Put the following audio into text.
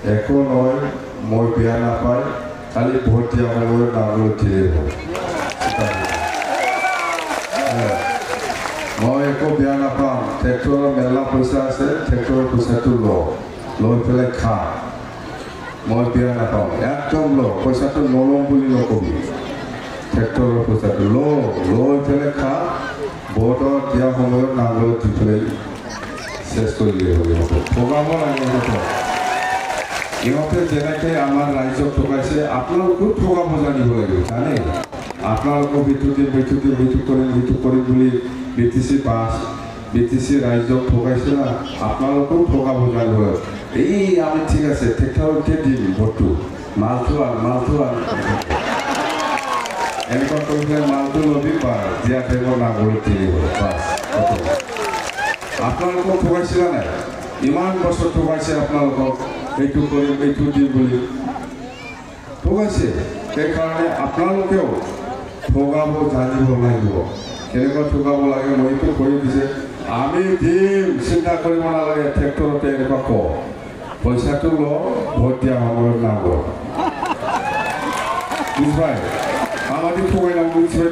একো নহয় মই বেয়া নাপায় খালি ভোট দিয়া সময়ত নামলৈ দিলেই হ'ল মই একো বেয়া নাপাম ট্ৰেক্টৰৰ মেলা পইচা আছে ট্ৰেক্টৰৰ পইচাটো লৈ পেলাই খা মই বেয়া নাপাওঁ একদম পইচাটো নলওঁ বুলি নকবি ট্ৰেক্টৰৰ পইচাটো লৈ পেলাই খা ভোটত দিয়া সময়ত নামলৈ দি পেলাই চেছ কৰি দিব ইহঁতে ঠগাব লাগে ইহঁতে যেনেকৈ আমাৰ ৰাইজক ঠগাইছে আপোনালোকেও ঠগাব জানিব লাগিব জানে আপোনালোকক সেইটো কৰিম বুলি BTC ৰাইজক ঠগাইছে না আপোনালোকেও ঠগাব জানিব লাগিব এই আমি ঠিক আছে ট্ৰেক্টৰতে দিম ভোটটো মালটো আন এনেকুৱা কৰি পেলাই মালটো ল'বি পাৰ দিয়া টাইমত নাগৰিক দিলেই হ'ল বাছ আপোনালোকক ঠগাইছিলা নাই ইমান বছৰ ঠগাইছে আপোনালোকক এইটো কৰিম এইটো দিম বুলি ঠগাইছে সেইকাৰণে আপোনালোকেও ঠগাব জানিব লাগিব কেনেকুৱা ঠগাব লাগে মইতো কৰি দিছে আমি দিম চিন্তা কৰিব নালাগে ট্ৰেক্টৰতে এনেকুৱা কওঁ পইচাটো ভোট দিয়া সময়ত নাম বুজি পায় আমাদেৰ ঠগাই নাম বুঝছে